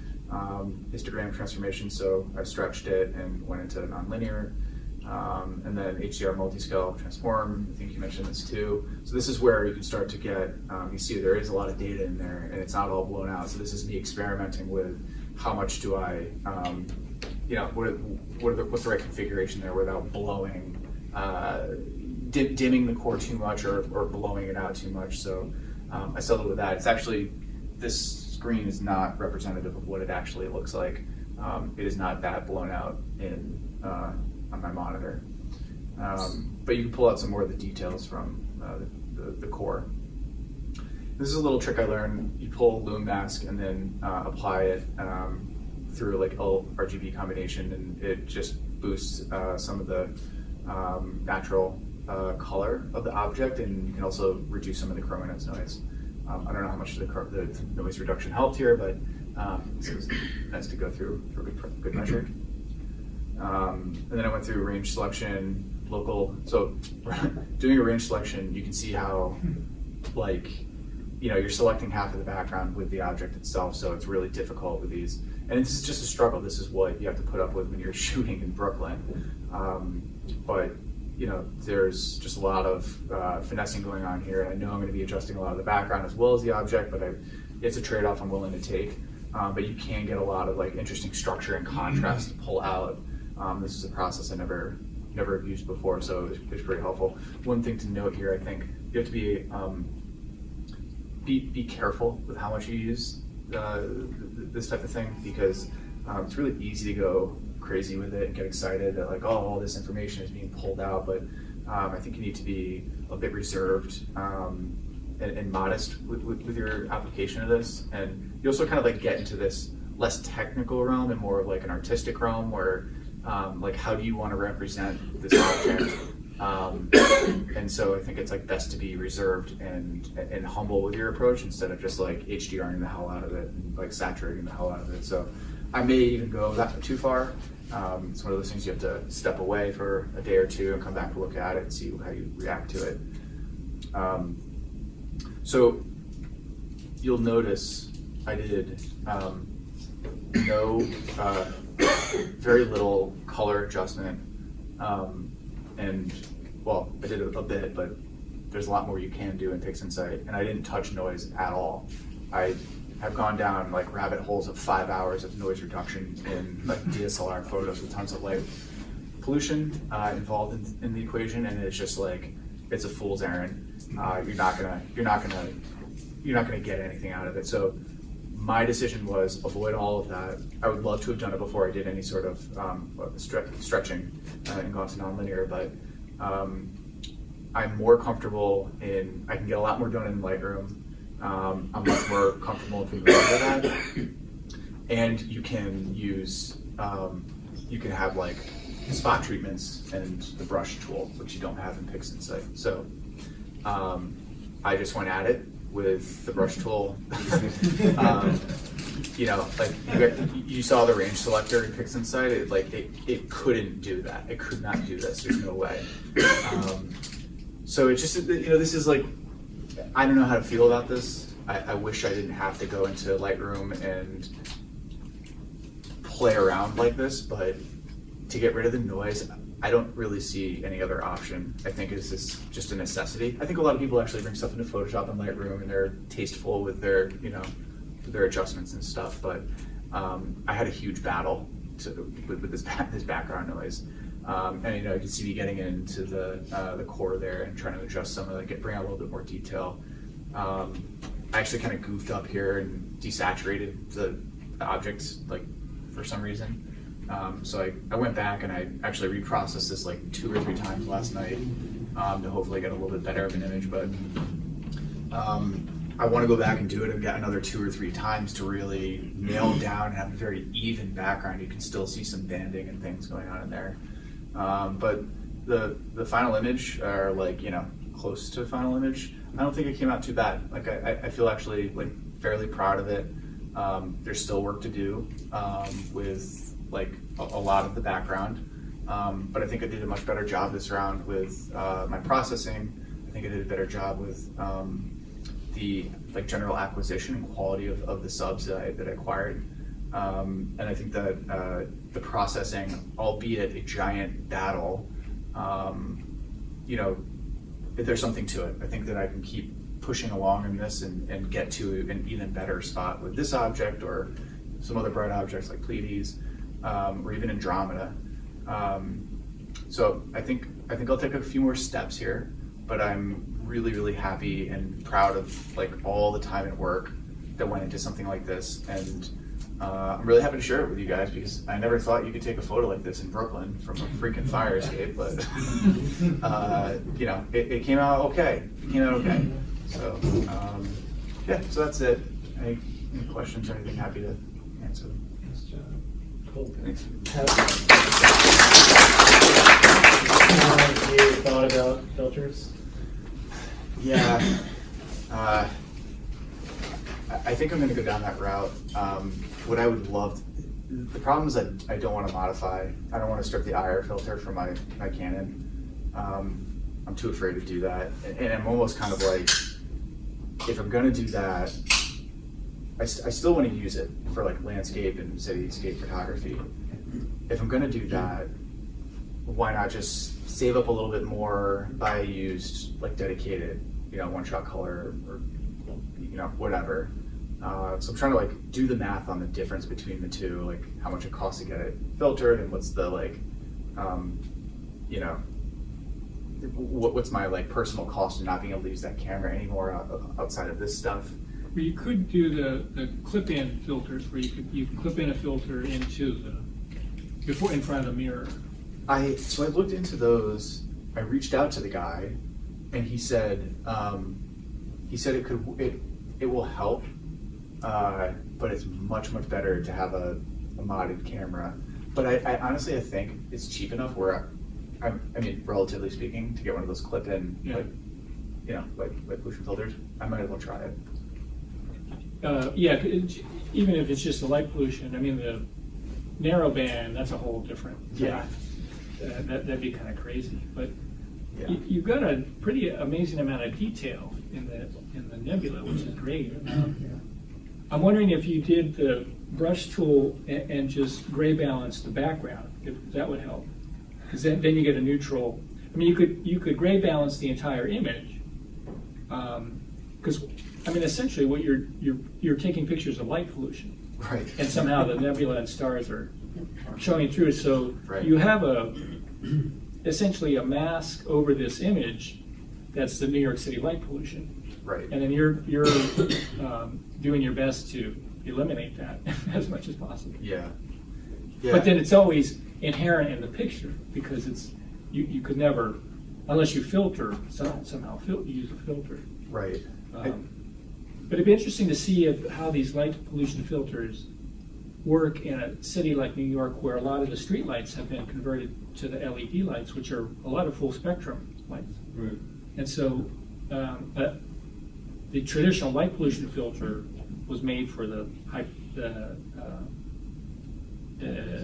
Histogram transformation, so I stretched it and went into nonlinear. And then HDR Multiscale transform, I think you mentioned this too. So this is where you can start to get, you see there is a lot of data in there and it's not all blown out. So this is me experimenting with how much do I, you know, what's the right configuration there without blowing, dimming the core too much or blowing it out too much. So I settled with that. It's actually, this screen is not representative of what it actually looks like. It is not that blown out on my monitor. But you can pull out some more of the details from the core. This is a little trick I learned. You pull Lume mask and then apply it through like a RGB combination, and it just boosts some of the natural color of the object, and you can also reduce some of the chrominance noise. I don't know how much the noise reduction helped here, but this was nice to go through for good measure. And then I went through range selection, local. So doing a range selection, you can see how, like, you know, you're selecting half of the background with the object itself, so it's really difficult with these. And this is just a struggle. This is what you have to put up with when you're shooting in Brooklyn. But you know, there's just a lot of finessing going on here. And I know I'm going to be adjusting a lot of the background as well as the object, but it's a trade-off I'm willing to take. But you can get a lot of like interesting structure and contrast to pull out. This is a process I never have used before, so it's pretty helpful. One thing to note here, I think you have to be careful with how much you use this type of thing, because it's really easy to go crazy with it and get excited that like, oh, all this information is being pulled out, but I think you need to be a bit reserved and modest with your application of this. And you also kind of like get into this less technical realm and more of like an artistic realm where like, how do you want to represent this object? And so I think it's like best to be reserved and humble with your approach instead of just like HDRing the hell out of it and like saturating the hell out of it. So I may even go that too far. It's one of those things you have to step away for a day or two and come back to look at it and see how you react to it. So you'll notice I did very little color adjustment. And well, I did a bit, but there's a lot more you can do in PixInsight, and I didn't touch noise at all. I have gone down like rabbit holes of 5 hours of noise reduction in like DSLR photos with tons of light pollution involved in the equation, and it's just like it's a fool's errand. You're not gonna get anything out of it. So my decision was avoid all of that. I would love to have done it before I did any sort of stretching and gone to nonlinear, but I'm more comfortable I can get a lot more done in Lightroom. I'm much more comfortable if we go over that. And you can use, you can have like spot treatments and the brush tool, which you don't have in PixInsight. So I just went at it with the brush tool. You know, like you saw the range selector in PixInsight, it couldn't do that. It could not do this, there's no way. So it's just, you know, this is like, I don't know how to feel about this. I wish I didn't have to go into Lightroom and play around like this, but to get rid of the noise, I don't really see any other option. I think it's just a necessity. I think a lot of people actually bring stuff into Photoshop and Lightroom and they're tasteful with their, you know, their adjustments and stuff, but I had a huge battle with this background noise. And you know, you can see me getting into the core there and trying to adjust some of it, bring out a little bit more detail. I actually kind of goofed up here and desaturated the object like for some reason. So I went back and I actually reprocessed this like 2 or 3 times last night to hopefully get a little bit better of an image, but I want to go back and do it and get another 2 or 3 times to really nail down and have a very even background. You can still see some banding and things going on in there. But the final image, or like, you know, close to final image, I don't think it came out too bad. Like I feel actually like fairly proud of it. There's still work to do with like a lot of the background, but I think I did a much better job this round with my processing. I think I did a better job with the like general acquisition and quality of the subs that I acquired. And I think that the processing, albeit a giant battle, you know, there's something to it. I think that I can keep pushing along in this and get to an even better spot with this object or some other bright objects like Pleiades, or even Andromeda. So I think I'll take a few more steps here, but I'm really, really happy and proud of like all the time and work that went into something like this. And I'm really happy to share it with you guys because I never thought you could take a photo like this in Brooklyn from a freaking fire escape, but you know, it came out okay. It came out okay. So yeah, so that's it. Any questions or anything, happy to answer them.
Nice job.
Cool.
Thanks.
Have you thought about filters?
Yeah. I think I'm going to go down that route. What I would love, the problem is that I don't want to modify. I don't want to strip the IR filter from my Canon. I'm too afraid to do that. And I'm almost kind of like, if I'm going to do that, I still want to use it for like landscape and cityscape photography. If I'm going to do that, why not just save up a little bit more, buy a used, like dedicated, one-shot color or, whatever. So I'm trying to like do the math on the difference between the two, like how much it costs to get it filtered and what's the like, what's my like personal cost of not being able to use that camera anymore outside of this stuff.
Well, you could do the clip-in filters where you can clip in a filter into in front of the mirror.
So I looked into those. I reached out to the guy, and he said it will help, but it's much better to have a modded camera. But I honestly I think it's cheap enough where I mean, relatively speaking, to get one of those clip-in like pollution filters, I might as well try it.
Even if it's just the light pollution, I mean the narrow band, that's a whole different thing.
Yeah.
That'd be kind of crazy, but
Yeah.
you've got a pretty amazing amount of detail in the nebula, which is great. I'm wondering if you did the brush tool and just gray balance the background, if that would help, because then you get a neutral. I mean, you could gray balance the entire image, because I mean, essentially, what you're taking pictures of light pollution.
Right.
And somehow the nebula and stars are showing through. So
Right.
you have essentially a mask over this image that's the New York City light pollution.
Right.
And then you're doing your best to eliminate that as much as possible.
Yeah.
But then it's always inherent in the picture because it's you could never, unless you filter somehow use a filter.
Right.
But it'd be interesting to see how these light pollution filters work in a city like New York, where a lot of the street lights have been converted to the LED lights, which are a lot of full spectrum lights.
Right.
And so the traditional light pollution filter was made for the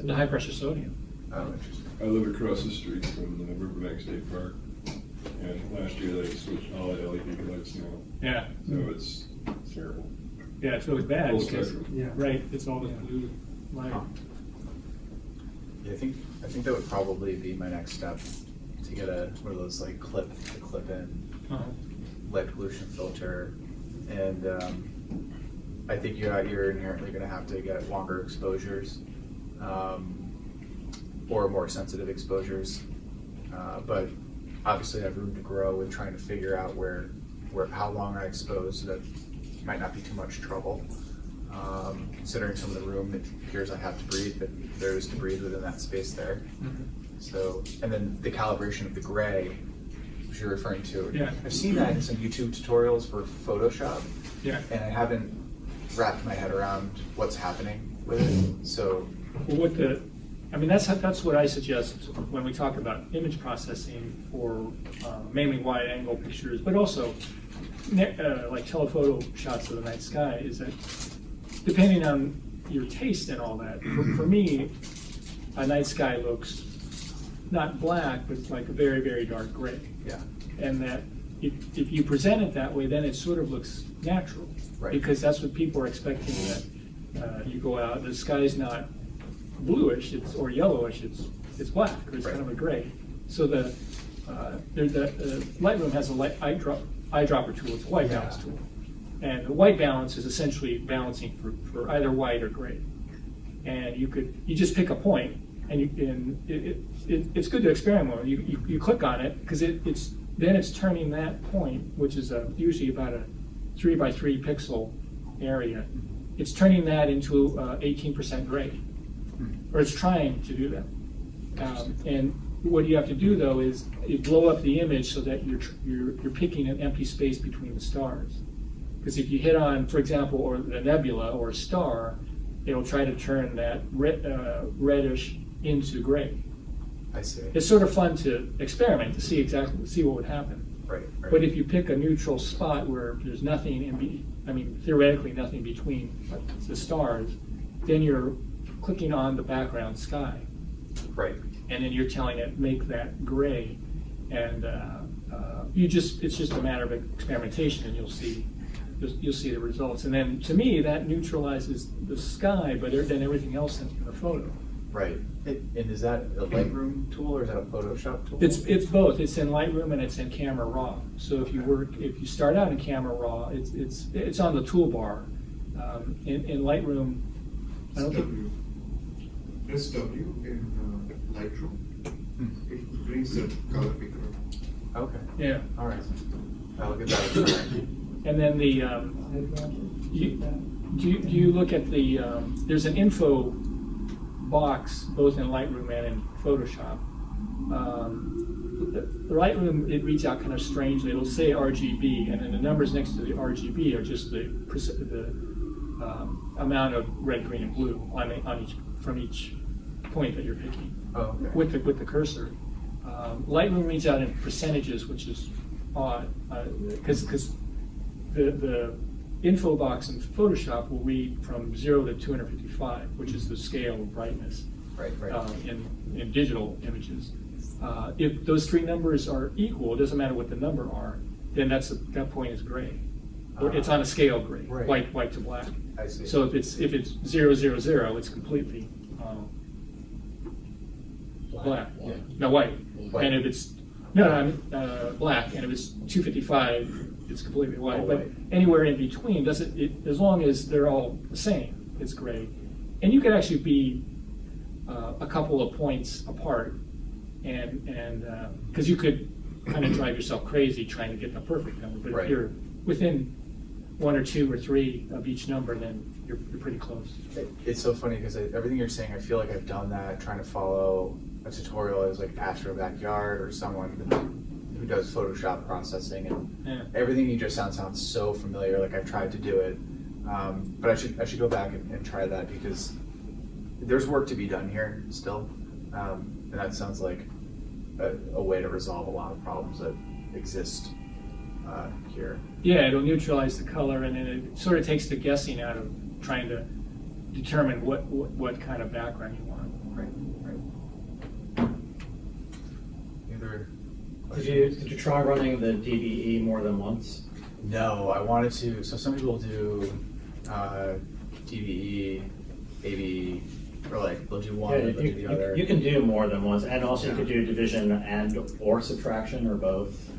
high pressure sodium.
Oh, interesting.
I live across the street from the Riverbank State Park, and last year they switched all the LED lights now.
Yeah.
So it's terrible.
Yeah, it's really bad.
Full
because-
spectrum.
Right, it's all the blue light.
Huh. Yeah, I think that would probably be my next step, to get one of those like clip in
Uh-huh.
light pollution filter, and I think you're inherently going to have to get longer exposures, or more sensitive exposures, but obviously I have room to grow with trying to figure out how long I expose so that it might not be too much trouble. Considering some of the room, it appears I have to breathe, but there is to breathe within that space there.
Mhm.
So, and then the calibration of the gray, which you're referring to.
Yeah.
I've seen that in some YouTube tutorials for Photoshop,
Yeah.
and I haven't wrapped my head around what's happening with it. So,
Well, that's what I suggest when we talk about image processing for mainly wide-angle pictures, but also like telephoto shots of the night sky. Is that depending on your taste and all that? For me, a night sky looks not black, but like a very, very dark gray.
yeah,
And that if you present it that way, then it sort of looks natural.
Right.
Because that's what people are expecting, that you go out, the sky's not bluish or yellowish, it's black, or it's
Right.
kind of a gray. So the Lightroom has a eyedropper tool, it's a white balance tool. And the white balance is essentially balancing for either white or gray. And you just pick a point, and it's good to experiment with. You click on it, because it's turning that point, which is usually about a 3 by 3 pixel area. It's turning that into 18% gray, or it's trying to do that. And what you have to do though is you blow up the image so that you're picking an empty space between the stars. Because if you hit on, for example, or the nebula or a star, it'll try to turn that reddish into gray.
I see.
It's sort of fun to experiment to see what would happen.
Right.
But if you pick a neutral spot where there's nothing theoretically nothing between the stars, then you're clicking on the background sky,
Right.
and then you're telling it make that gray, and it's just a matter of experimentation, and you'll see the results. And then to me that neutralizes the sky, but then everything else in the photo.
Right. And is that a Lightroom tool or is that a Photoshop tool?
It's both. It's in Lightroom and it's in Camera Raw. So if you start out in Camera Raw, it's on the toolbar. In Lightroom, I don't think.
Press W in Lightroom. It brings the color picker.
Okay.
Yeah.
All right. I'll get that.
And then do you look at the there's an info box both in Lightroom and in Photoshop. The Lightroom, it reads out kind of strangely. It'll say RGB, and then the numbers next to the RGB are just the amount of red, green, and blue from each point that you're picking.
Oh, okay.
with the cursor. Lightroom reads out in percentages, which is odd, because the info box in Photoshop will read from 0 to 255, which is the scale of brightness
Right.
in digital images. If those three numbers are equal, it doesn't matter what the number are, then that point is gray. Or it's on a scale gray,
Right.
white to black.
I see.
So if it's 0, 0, 0, it's completely black.
Yeah.
No, white.
White.
And if it's black, and if it's 255, it's completely white.
All
But
white.
anywhere in between, as long as they're all the same, it's gray. And you could actually be a couple of points apart, and because you could kind of drive yourself crazy trying to get the perfect number. But
Right.
if you're within 1 or 2 or 3 of each number, then you're pretty close.
It's so funny because everything you're saying, I feel like I've done that trying to follow a tutorial as like Astro Backyard or someone who does Photoshop processing, and
Yeah.
everything you just sounds so familiar. Like I've tried to do it, but I should go back and try that because there's work to be done here still, and that sounds like a way to resolve a lot of problems that exist here.
Yeah, it'll neutralize the color, and then it sort of takes the guessing out of trying to determine what kind of background you want.
Right. Either.
Did you try running the DBE more than once?
No, I wanted to. So some people do DBE, maybe, or like they'll do one and they'll do the other.
You can do more than once, and also you could do division and or subtraction or both.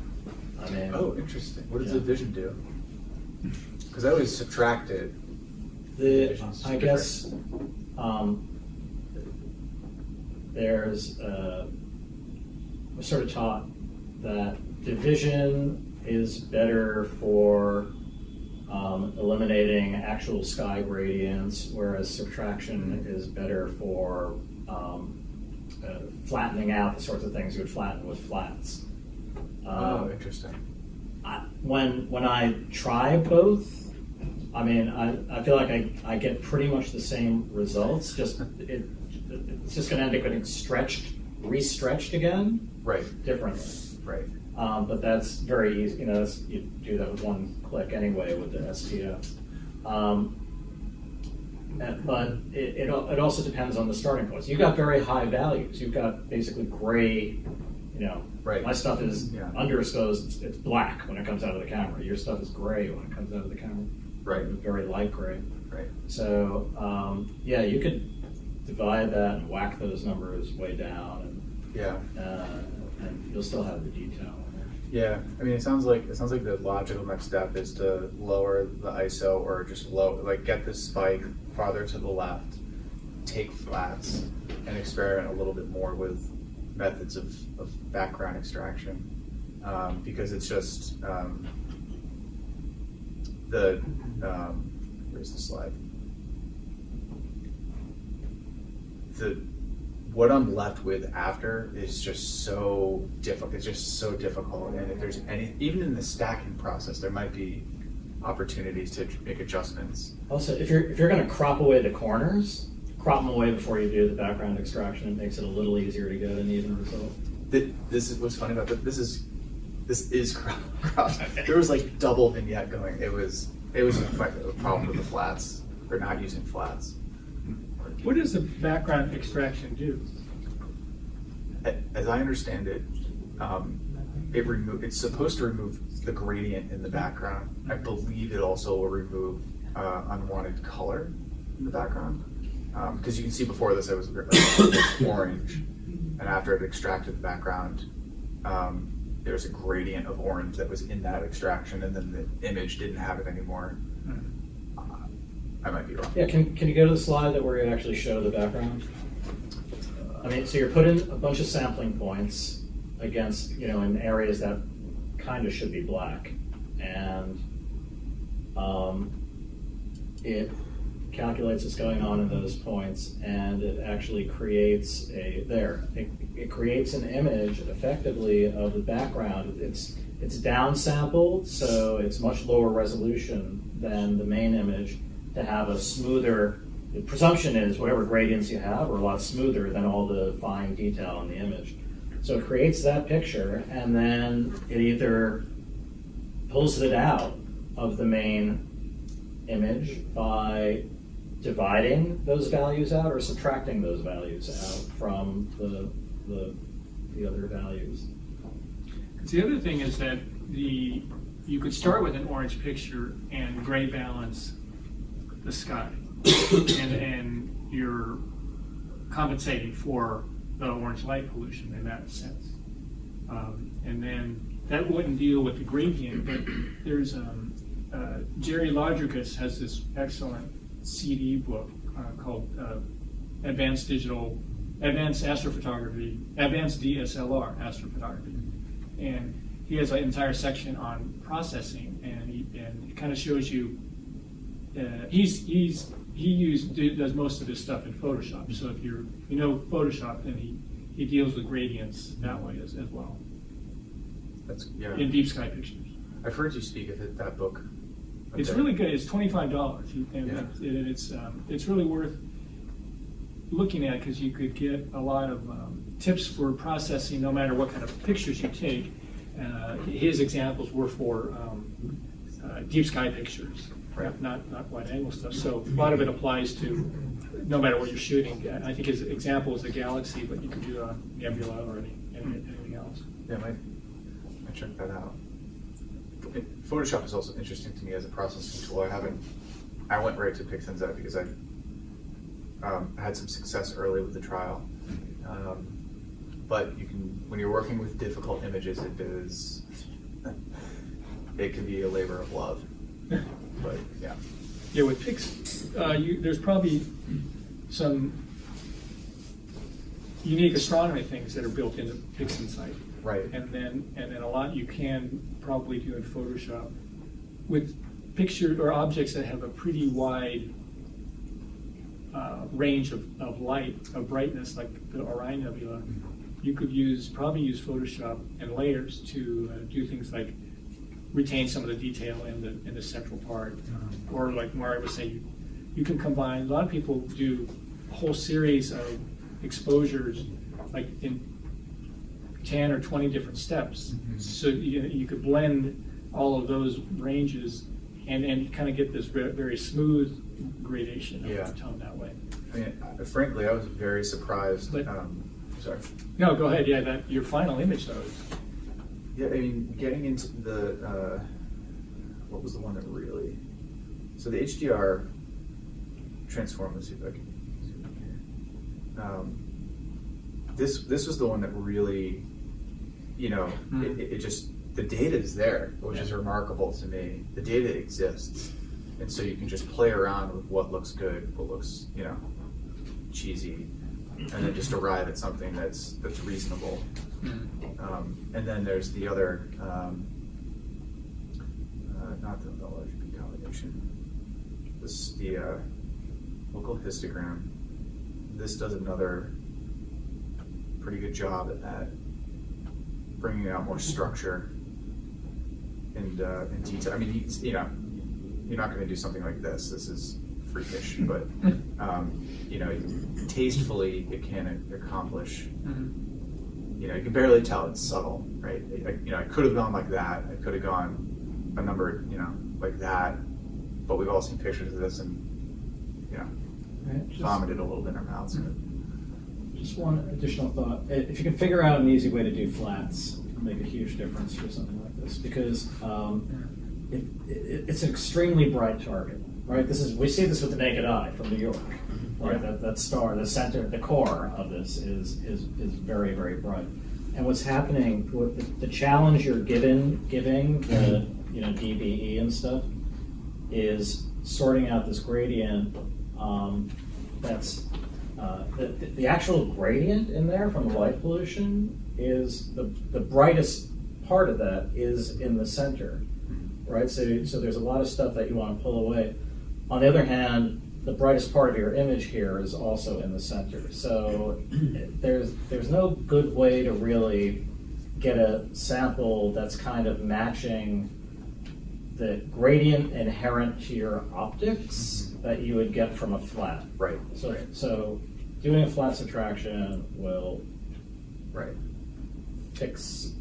I mean,
Oh, interesting. What does
Yeah.
division do? Because I always subtracted.
I guess there's I was sort of taught that division is better for eliminating actual sky gradients, whereas subtraction is better for flattening out the sorts of things you would flatten with flats.
Oh, interesting.
When I try both, I mean, I feel like I get pretty much the same results. Just it's just going to end up getting restretched again,
Right.
differently.
Right.
But that's very easy. You know, you do that with one click anyway with the STF. But it also depends on the starting points. You've got very high values. You've got basically gray. You know,
Right.
my stuff is
Yeah.
underexposed. It's black when it comes out of the camera. Your stuff is gray when it comes out of the camera.
Right.
Very light gray.
Right.
So yeah, you could divide that and whack those numbers way down,
Yeah.
and you'll still have the detail.
Yeah. I mean, it sounds like the logical next step is to lower the ISO or just get this spike farther to the left, take flats, and experiment a little bit more with methods of background extraction, because it's just where's the slide? What I'm left with after is just so difficult. It's just so difficult, and if there's even in the stacking process, there might be opportunities to make adjustments.
Also, if you're going to crop away the corners, crop them away before you do the background extraction. It makes it a little easier to get an even result.
This is what's funny about that. This is cropped. There was like double vignette going. It was a problem with the flats, or not using flats.
What does the background extraction do?
As I understand it, it's supposed to remove the gradient in the background. I believe it also will remove unwanted color in the background. Because you can see before this, I was orange, and after I'd extracted the background, there was a gradient of orange that was in that extraction, and then the image didn't have it anymore. I might be wrong.
Yeah, can you go to the slide that where you actually show the background? I mean, so you're putting a bunch of sampling points against, in areas that kind of should be black, and it calculates what's going on in those points, and it actually creates it creates an image effectively of the background. It's downsampled, so it's much lower resolution than the main image to have a smoother. The presumption is whatever gradients you have are a lot smoother than all the fine detail in the image. So it creates that picture, and then it either pulls it out of the main image by dividing those values out or subtracting those values out from the other values.
The other thing is that you could start with an orange picture and gray balance the sky, and you're compensating for the orange light pollution in that sense. And then that wouldn't deal with the gradient, but there's Jerry Lodricus has this excellent CD book called Advanced Astrophotography, Advanced DSLR Astrophotography, and he has an entire section on processing, and it kind of shows you. He does most of his stuff in Photoshop. So if you know Photoshop, then he deals with gradients that way as well. In deep sky pictures.
I've heard you speak of that book.
It's really good. It's $25, and it's really worth looking at because you could get a lot of tips for processing, no matter what kind of pictures you take. His examples were for deep sky pictures, right? Not wide angle stuff. So a lot of it applies to no matter what you're shooting. I think his example is the galaxy, but you could do a nebula or anything else.
Yeah, I might check that out. Photoshop is also interesting to me as a processing tool. I went right to PixInZet because I had some success early with the trial. But when you're working with difficult images, it can be a labor of love. But yeah.
Yeah, with Pix, there's probably some unique astronomy things that are built into PixInsight.
Right.
And then a lot you can probably do in Photoshop with pictures or objects that have a pretty wide range of light, of brightness, like the Orion Nebula. You could probably use Photoshop and layers to do things like retain some of the detail in the central part, or like Mario was saying, you can combine. A lot of people do a whole series of exposures, like in 10 or 20 different steps. Mm-hmm. So you could blend all of those ranges and kind of get this very smooth gradation of the tone that way.
I mean, frankly, I was very surprised.
But,
sorry.
No, go ahead. Yeah, your final image though.
Yeah, I mean, getting into the what was the one that really? So the HDR transform. Let's see if I can. This was the one that really, it just, the data is there, which is remarkable to me. The data exists, and so you can just play around with what looks good, what looks, cheesy, and then just arrive at something that's reasonable. And then there's the other, not the LRGB combination. The local histogram. This does another pretty good job at bringing out more structure and detail. I mean, you're not going to do something like this. This is freakish, but you know, tastefully it can accomplish. You know, you can barely tell it's subtle, right? You know, I could have gone like that. I could have gone a number, you know, like that. But we've all seen pictures of this, and you know, vomited a little bit in our mouths.
Just one additional thought. If you can figure out an easy way to do flats, it'll make a huge difference for something like this, because it's an extremely bright target, right? We see this with the naked eye from New York, right? That star, the center, the core of this is very, very bright. And what's happening, the challenge you're giving the DBE and stuff is sorting out this gradient. That's the actual gradient in there from the light pollution is the brightest part of that is in the center, right? So there's a lot of stuff that you want to pull away. On the other hand, the brightest part of your image here is also in the center. So there's no good way to really get a sample that's kind of matching the gradient inherent to your optics that you would get from a flat.
Right.
So doing a flat subtraction will fix.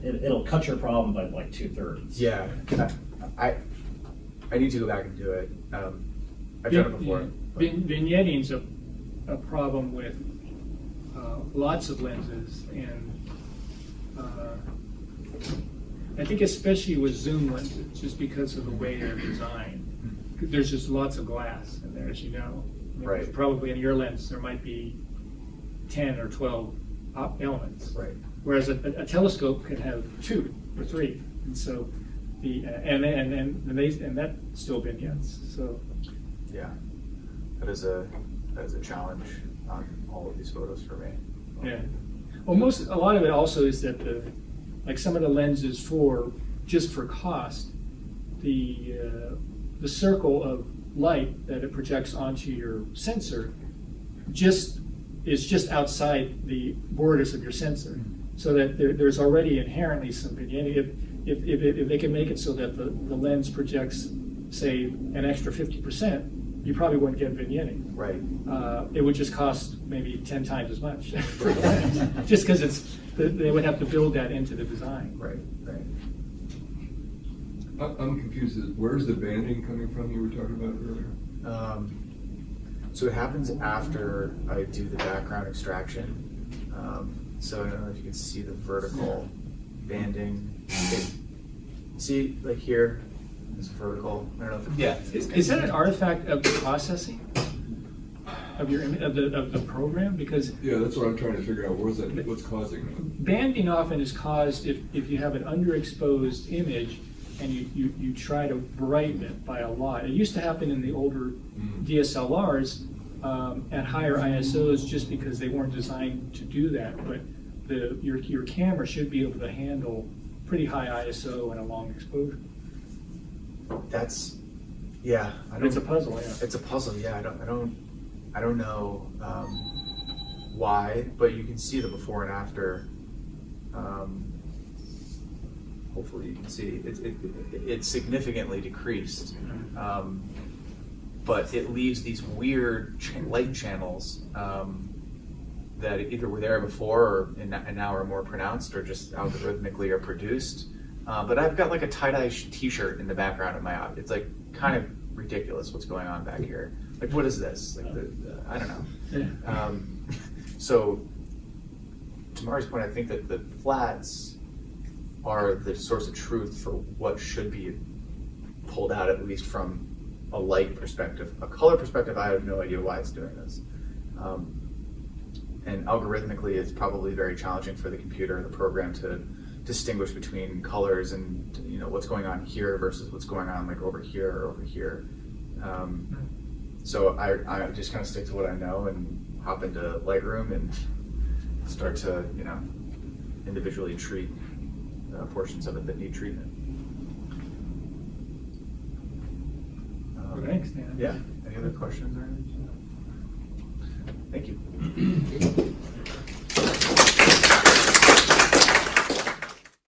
It'll cut your problem by like 2/3.
Yeah, I need to go back and do it. I've done it before.
Vignetting's a problem with lots of lenses, and I think especially with zoom lenses, just because of the way they're designed. There's just lots of glass in there, as you know.
Right.
Probably in your lens there might be 10 or 12 elements.
Right.
Whereas a telescope can have 2 or 3, and so and that still vignettes. So
yeah, that is a challenge on all of these photos for me.
yeah. Well, a lot of it also is that like some of the lenses just for cost, the circle of light that it projects onto your sensor is just outside the borders of your sensor, so that there's already inherently some vignetting. If they can make it so that the lens projects, say, an extra 50%, you probably wouldn't get vignetting.
Right.
It would just cost maybe 10 times as much for a lens, just because they would have to build that into the design.
Right.
I'm confused. Where's the banding coming from you were talking about earlier?
So it happens after I do the background extraction. So I don't know if you can see the vertical banding. See, like here, it's vertical. I don't know.
Is that an artifact of the processing of the program? Because
Yeah, that's what I'm trying to figure out. What's causing that?
banding often is caused if you have an underexposed image and you try to brighten it by a lot. It used to happen in the older DSLRs at higher ISOs just because they weren't designed to do that. But your camera should be able to handle pretty high ISO and a long exposure.
It's
It's a puzzle, yeah.
It's a puzzle. Yeah, I don't know why, but you can see the before and after. Hopefully you can see it's significantly decreased, but it leaves these weird light channels that either were there before and now are more pronounced, or just algorithmically are produced. But I've got like a tie-dye t-shirt in the background of my eye. It's like kind of ridiculous what's going on back here. Like, what is this? Like, I don't know.
Yeah.
So to Mari's point, I think that the flats are the source of truth for what should be pulled out, at least from a light perspective. A color perspective, I have no idea why it's doing this. And algorithmically, it's probably very challenging for the computer and the program to distinguish between colors and what's going on here versus what's going on like over here or over here. So I just kind of stick to what I know and hop into Lightroom and start to individually treat portions of it that need treatment.
Thanks, Dan.
Yeah. Any other questions or anything? Thank you.